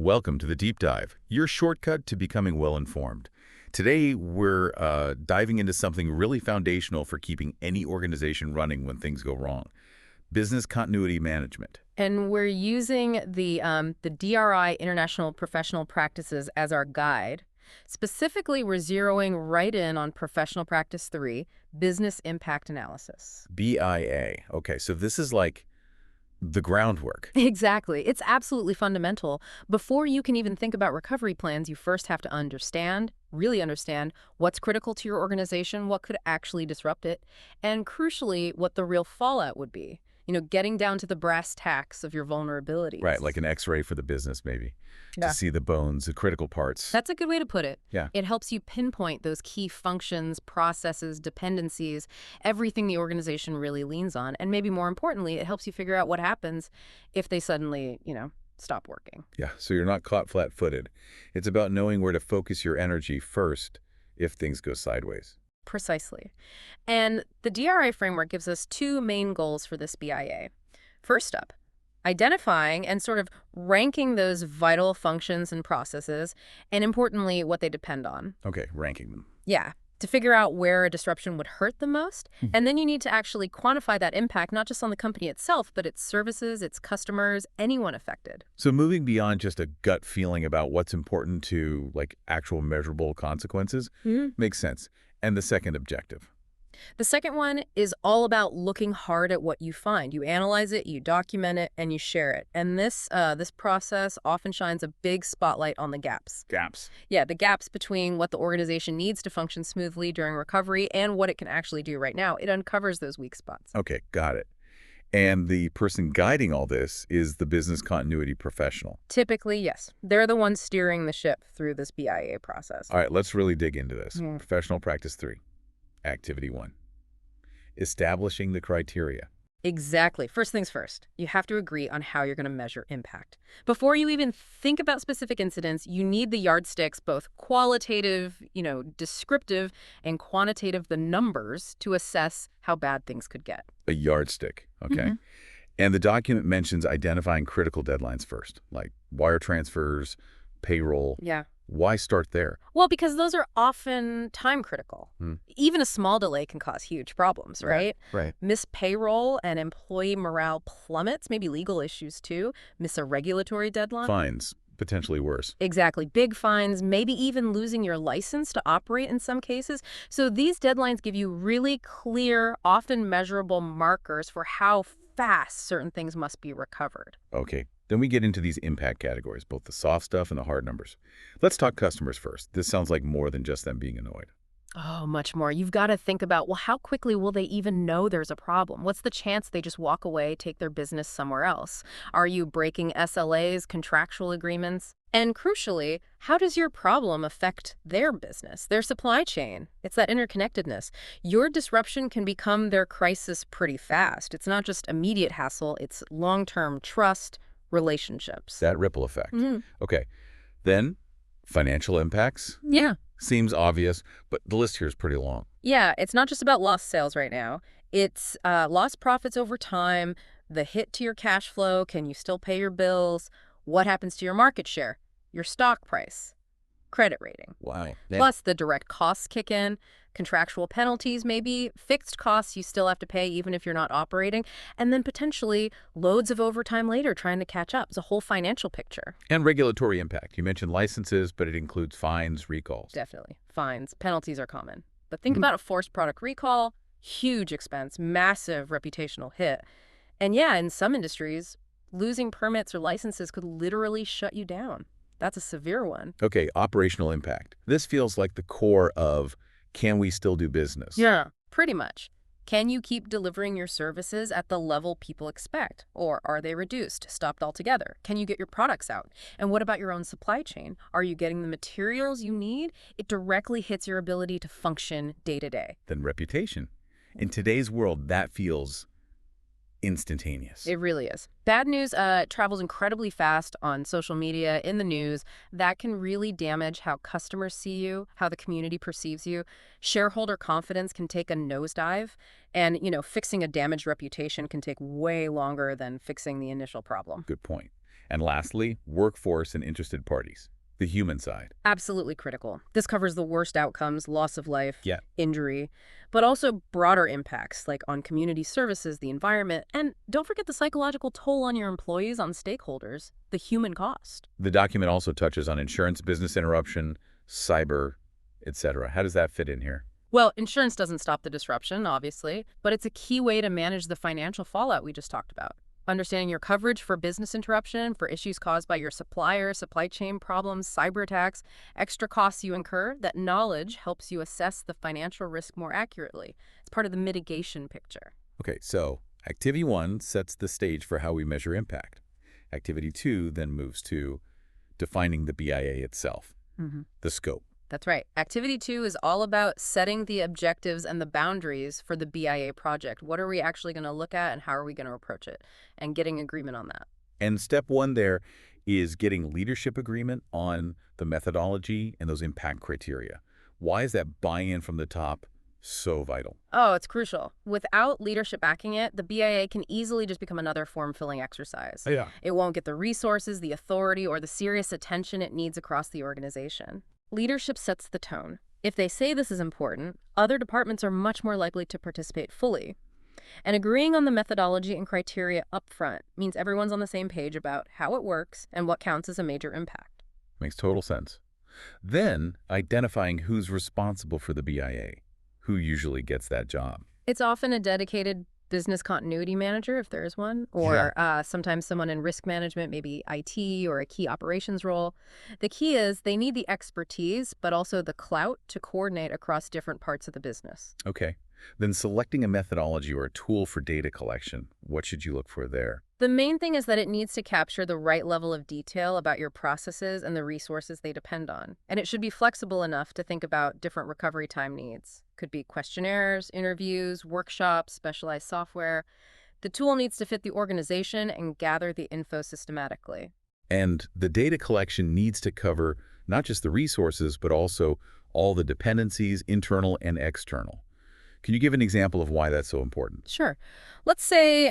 Welcome to the Deep Dive, your shortcut to becoming well-informed. Today, we're diving into something really foundational for keeping any organization running when things go wrong: business continuity management. And we're using the DRI International Professional Practices as our guide. Specifically, we're zeroing right in on Professional Practice 3, Business Impact Analysis. BIA. Okay, so this is like the groundwork. Exactly. It's absolutely fundamental. Before you can even think about recovery plans, you first have to really understand what's critical to your organization, what could actually disrupt it, and crucially, what the real fallout would be. Getting down to the brass tacks of your vulnerabilities. Right, like an X-ray for the business, maybe, Yeah. to see the bones, the critical parts. That's a good way to put it. Yeah. It helps you pinpoint those key functions, processes, dependencies, everything the organization really leans on. And maybe more importantly, it helps you figure out what happens if they suddenly, stop working. Yeah, so you're not caught flat-footed. It's about knowing where to focus your energy first if things go sideways. Precisely. And the DRI framework gives us two main goals for this BIA. First up, identifying and sort of ranking those vital functions and processes, and importantly, what they depend on. Okay, ranking them. Yeah, to figure out where a disruption would hurt the most. And then you need to actually quantify that impact, not just on the company itself, but its services, its customers, anyone affected. So moving beyond just a gut feeling about what's important to, like, actual measurable consequences makes sense. And the second objective? The second one is all about looking hard at what you find. You analyze it, you document it, and you share it. And this process often shines a big spotlight on the gaps. Gaps. Yeah, the gaps between what the organization needs to function smoothly during recovery and what it can actually do right now. It uncovers those weak spots. Okay, got it. And the person guiding all this is the business continuity professional. Typically, yes. They're the ones steering the ship through this BIA process. All right, let's really dig into this. Professional Practice 3, Activity 1. Establishing the criteria. Exactly. First things first, you have to agree on how you're going to measure impact. Before you even think about specific incidents, you need the yardsticks, both qualitative, descriptive, and quantitative, the numbers, to assess how bad things could get. A yardstick, okay? And the document mentions identifying critical deadlines first, like wire transfers, payroll. Yeah. Why start there? Well, because those are often time critical. Even a small delay can cause huge problems, right? Right. Miss payroll and employee morale plummets, maybe legal issues too. Miss a regulatory deadline. Fines, potentially worse. Exactly. Big fines, maybe even losing your license to operate in some cases. So these deadlines give you really clear, often measurable markers for how fast certain things must be recovered. Okay. Then we get into these impact categories, both the soft stuff and the hard numbers. Let's talk customers first. This sounds like more than just them being annoyed. Oh, much more. You've got to think about, well, how quickly will they even know there's a problem? What's the chance they just walk away, take their business somewhere else? Are you breaking SLAs, contractual agreements? And crucially, how does your problem affect their business, their supply chain? It's that interconnectedness. Your disruption can become their crisis pretty fast. It's not just immediate hassle, it's long-term trust, relationships. That ripple effect. Okay. Then, financial impacts. Yeah. Seems obvious, but the list here is pretty long. Yeah, it's not just about lost sales right now. It's lost profits over time, the hit to your cash flow, can you still pay your bills, what happens to your market share, your stock price, credit rating. Wow. Plus the direct costs kick in, contractual penalties maybe, fixed costs you still have to pay even if you're not operating, and then potentially loads of overtime later trying to catch up. It's a whole financial picture. And regulatory impact. You mentioned licenses, but it includes fines, recalls. Definitely. Fines, penalties are common. But think about a forced product recall, huge expense, massive reputational hit. And yeah, in some industries, losing permits or licenses could literally shut you down. That's a severe one. Okay, operational impact. This feels like the core of, can we still do business? Yeah, pretty much. Can you keep delivering your services at the level people expect? Or are they reduced, stopped altogether? Can you get your products out? And what about your own supply chain? Are you getting the materials you need? It directly hits your ability to function day to day. Then reputation. In today's world, that feels instantaneous. It really is. Bad news travels incredibly fast on social media, in the news. That can really damage how customers see you, how the community perceives you. Shareholder confidence can take a nosedive. And, fixing a damaged reputation can take way longer than fixing the initial problem. Good point. And lastly, workforce and interested parties, the human side. Absolutely critical. This covers the worst outcomes, loss of life, Yeah. injury, but also broader impacts like on community services, the environment, and don't forget the psychological toll on your employees, on stakeholders, the human cost. The document also touches on insurance, business interruption, cyber, etc. How does that fit in here? Well, insurance doesn't stop the disruption, obviously, but it's a key way to manage the financial fallout we just talked about. Understanding your coverage for business interruption, for issues caused by your supplier, supply chain problems, cyber attacks, extra costs you incur, that knowledge helps you assess the financial risk more accurately. It's part of the mitigation picture. Okay, so Activity 1 sets the stage for how we measure impact. Activity 2 then moves to defining the BIA itself, the scope. That's right. Activity 2 is all about setting the objectives and the boundaries for the BIA project. What are we actually going to look at and how are we going to approach it? And getting agreement on that. And step 1 there is getting leadership agreement on the methodology and those impact criteria. Why is that buy-in from the top so vital? Oh, it's crucial. Without leadership backing it, the BIA can easily just become another form-filling exercise. Yeah. It won't get the resources, the authority, or the serious attention it needs across the organization. Leadership sets the tone. If they say this is important, other departments are much more likely to participate fully. And agreeing on the methodology and criteria up front means everyone's on the same page about how it works and what counts as a major impact. Makes total sense. Then, identifying who's responsible for the BIA. Who usually gets that job? It's often a dedicated business continuity manager, if there is one, or sometimes someone in risk management, maybe IT or a key operations role. The key is they need the expertise, but also the clout to coordinate across different parts of the business. Okay. Then selecting a methodology or a tool for data collection, what should you look for there? The main thing is that it needs to capture the right level of detail about your processes and the resources they depend on. And it should be flexible enough to think about different recovery time needs. Could be questionnaires, interviews, workshops, specialized software. The tool needs to fit the organization and gather the info systematically. And the data collection needs to cover not just the resources, but also all the dependencies, internal and external. Can you give an example of why that's so important? Sure. Let's say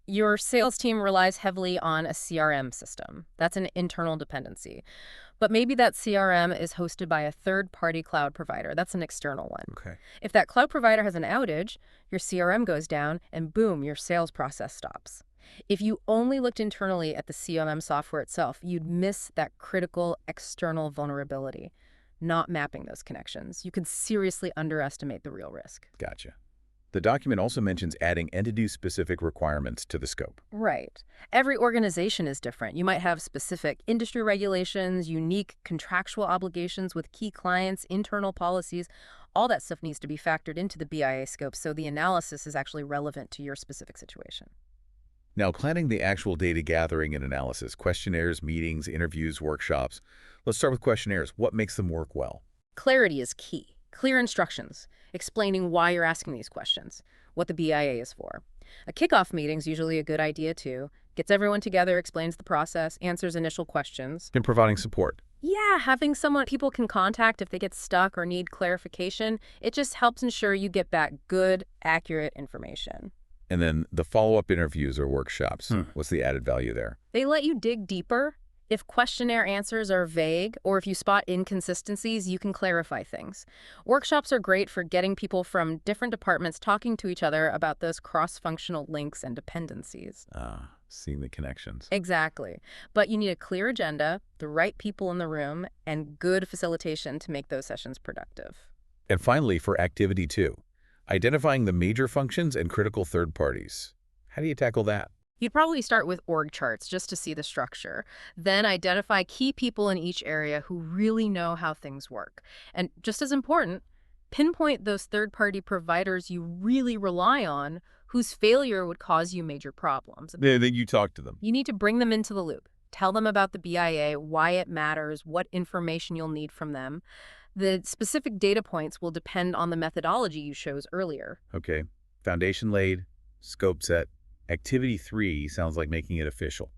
your sales team relies heavily on a CRM system. That's an internal dependency. But maybe that CRM is hosted by a third-party cloud provider. That's an external one. Okay. If that cloud provider has an outage, your CRM goes down and boom, your sales process stops. If you only looked internally at the CRM software itself, you'd miss that critical external vulnerability. Not mapping those connections, you could seriously underestimate the real risk. Gotcha. The document also mentions adding entity-specific requirements to the scope. Right. Every organization is different. You might have specific industry regulations, unique contractual obligations with key clients, internal policies. All that stuff needs to be factored into the BIA scope so the analysis is actually relevant to your specific situation. Now, planning the actual data gathering and analysis, questionnaires, meetings, interviews, workshops. Let's start with questionnaires. What makes them work well? Clarity is key. Clear instructions, explaining why you're asking these questions, what the BIA is for. A kickoff meeting is usually a good idea too. Gets everyone together, explains the process, answers initial questions. And providing support. Yeah, having someone people can contact if they get stuck or need clarification, it just helps ensure you get back good, accurate information. And then the follow-up interviews or workshops. What's the added value there? They let you dig deeper. If questionnaire answers are vague or if you spot inconsistencies, you can clarify things. Workshops are great for getting people from different departments talking to each other about those cross-functional links and dependencies. Seeing the connections. Exactly. But you need a clear agenda, the right people in the room, and good facilitation to make those sessions productive. And finally, for Activity 2, identifying the major functions and critical third parties. How do you tackle that? You'd probably start with org charts just to see the structure. Then identify key people in each area who really know how things work. And just as important, pinpoint those third-party providers you really rely on whose failure would cause you major problems. Then you talk to them. You need to bring them into the loop. Tell them about the BIA, why it matters, what information you'll need from them. The specific data points will depend on the methodology you chose earlier. Okay. Foundation laid, scope set. Activity 3 sounds like making it official,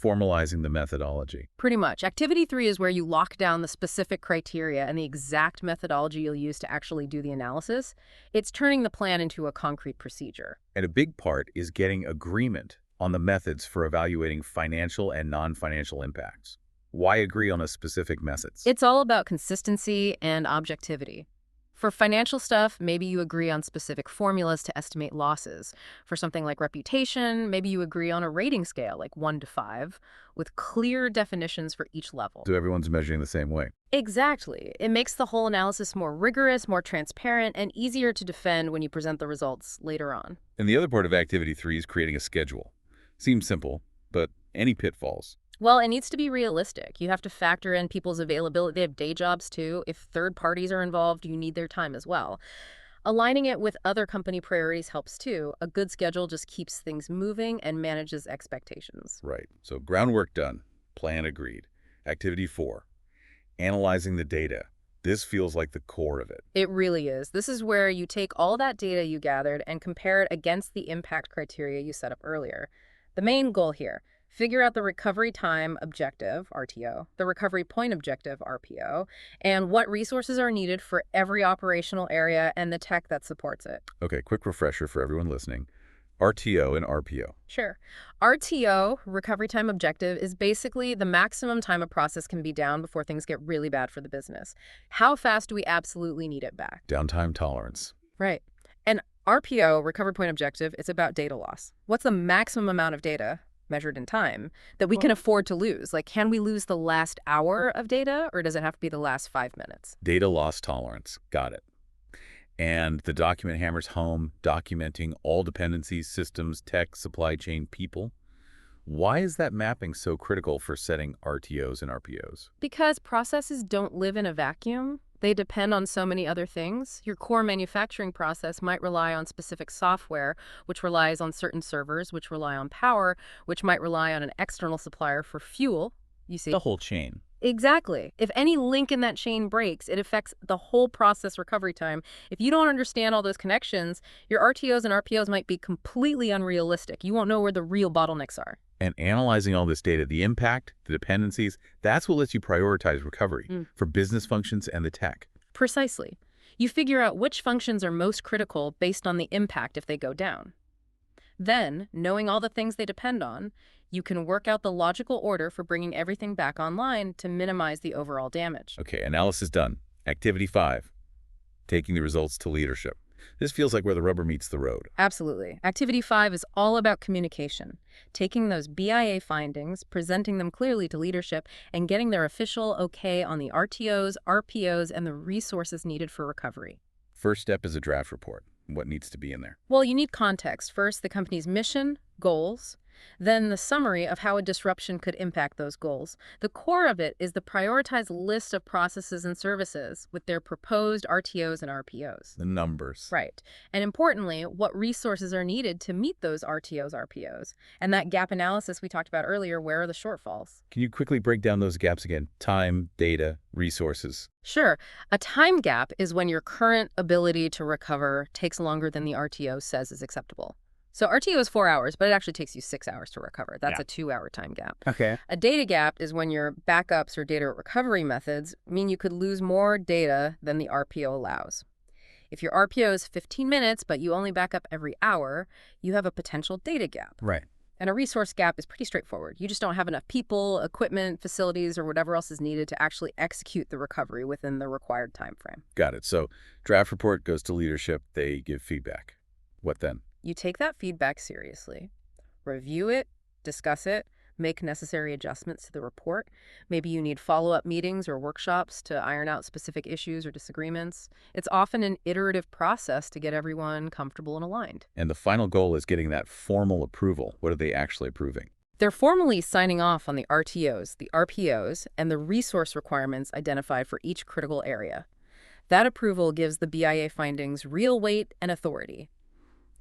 formalizing the methodology. Pretty much. Activity 3 is where you lock down the specific criteria and the exact methodology you'll use to actually do the analysis. It's turning the plan into a concrete procedure. And a big part is getting agreement on the methods for evaluating financial and non-financial impacts. Why agree on a specific methods? It's all about consistency and objectivity. For financial stuff, maybe you agree on specific formulas to estimate losses. For something like reputation, maybe you agree on a rating scale, like 1 to 5, with clear definitions for each level. So everyone's measuring the same way. Exactly. It makes the whole analysis more rigorous, more transparent, and easier to defend when you present the results later on. And the other part of Activity 3 is creating a schedule. Seems simple, but any pitfalls? Well, it needs to be realistic. You have to factor in people's availability. They have day jobs too. If third parties are involved, you need their time as well. Aligning it with other company priorities helps too. A good schedule just keeps things moving and manages expectations. Right. So groundwork done. Plan agreed. Activity 4, analyzing the data. This feels like the core of it. It really is. This is where you take all that data you gathered and compare it against the impact criteria you set up earlier. The main goal here: figure out the recovery time objective, RTO, the recovery point objective, RPO, and what resources are needed for every operational area and the tech that supports it. Okay, quick refresher for everyone listening. RTO and RPO. Sure. RTO, recovery time objective, is basically the maximum time a process can be down before things get really bad for the business. How fast do we absolutely need it back? Downtime tolerance. Right. And RPO, recovery point objective, it's about data loss. What's the maximum amount of data measured in time that we can afford to lose? Like, can we lose the last hour of data, or does it have to be the last 5 minutes? Data loss tolerance. Got it. And the document hammers home, documenting all dependencies, systems, tech, supply chain, people. Why is that mapping so critical for setting RTOs and RPOs? Because processes don't live in a vacuum. They depend on so many other things. Your core manufacturing process might rely on specific software, which relies on certain servers, which rely on power, which might rely on an external supplier for fuel. You see? The whole chain. Exactly. If any link in that chain breaks, it affects the whole process recovery time. If you don't understand all those connections, your RTOs and RPOs might be completely unrealistic. You won't know where the real bottlenecks are. And analyzing all this data, the impact, the dependencies, that's what lets you prioritize recovery for business functions and the tech. Precisely. You figure out which functions are most critical based on the impact if they go down. Then, knowing all the things they depend on, you can work out the logical order for bringing everything back online to minimize the overall damage. Okay, analysis done. Activity 5, taking the results to leadership. This feels like where the rubber meets the road. Absolutely. Activity 5 is all about communication, taking those BIA findings, presenting them clearly to leadership, and getting their official okay on the RTOs, RPOs, and the resources needed for recovery. First step is a draft report. What needs to be in there? Well, you need context. First, the company's mission, goals, then the summary of how a disruption could impact those goals. The core of it is the prioritized list of processes and services with their proposed RTOs and RPOs. The numbers. Right. And importantly, what resources are needed to meet those RTOs, RPOs. And that gap analysis we talked about earlier, where are the shortfalls? Can you quickly break down those gaps again? Time, data, resources. Sure. A time gap is when your current ability to recover takes longer than the RTO says is acceptable. So RTO is 4 hours, but it actually takes you 6 hours to recover. That's a 2-hour time gap. Okay. A data gap is when your backups or data recovery methods mean you could lose more data than the RPO allows. If your RPO is 15 minutes, but you only back up every hour, you have a potential data gap. Right. And a resource gap is pretty straightforward. You just don't have enough people, equipment, facilities, or whatever else is needed to actually execute the recovery within the required time frame. Got it. So draft report goes to leadership. They give feedback. What then? You take that feedback seriously, review it, discuss it, make necessary adjustments to the report. Maybe you need follow-up meetings or workshops to iron out specific issues or disagreements. It's often an iterative process to get everyone comfortable and aligned. And the final goal is getting that formal approval. What are they actually approving? They're formally signing off on the RTOs, the RPOs, and the resource requirements identified for each critical area. That approval gives the BIA findings real weight and authority.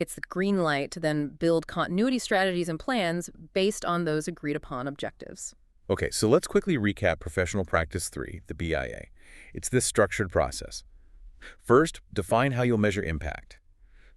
It's the green light to then build continuity strategies and plans based on those agreed-upon objectives. Okay, so let's quickly recap Professional Practice 3, the BIA. It's this structured process. First, define how you'll measure impact.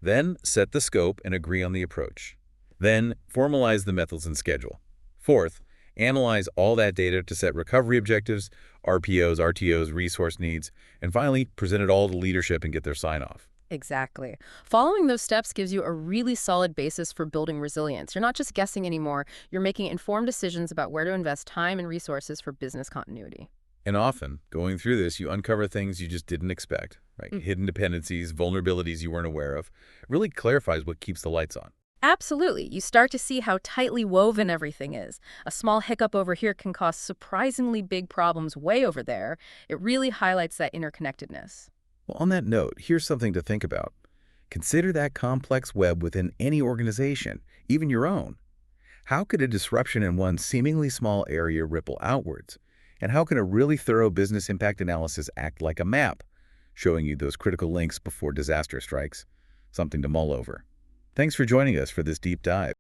Then, set the scope and agree on the approach. Then, formalize the methods and schedule. Fourth, analyze all that data to set recovery objectives, RPOs, RTOs, resource needs, and finally, present it all to leadership and get their sign-off. Exactly. Following those steps gives you a really solid basis for building resilience. You're not just guessing anymore, you're making informed decisions about where to invest time and resources for business continuity. And often, going through this, you uncover things you just didn't expect, right? Mm. Hidden dependencies, vulnerabilities you weren't aware of. It really clarifies what keeps the lights on. Absolutely. You start to see how tightly woven everything is. A small hiccup over here can cause surprisingly big problems way over there. It really highlights that interconnectedness. Well, on that note, here's something to think about. Consider that complex web within any organization, even your own. How could a disruption in one seemingly small area ripple outwards? And how can a really thorough business impact analysis act like a map, showing you those critical links before disaster strikes? Something to mull over. Thanks for joining us for this deep dive.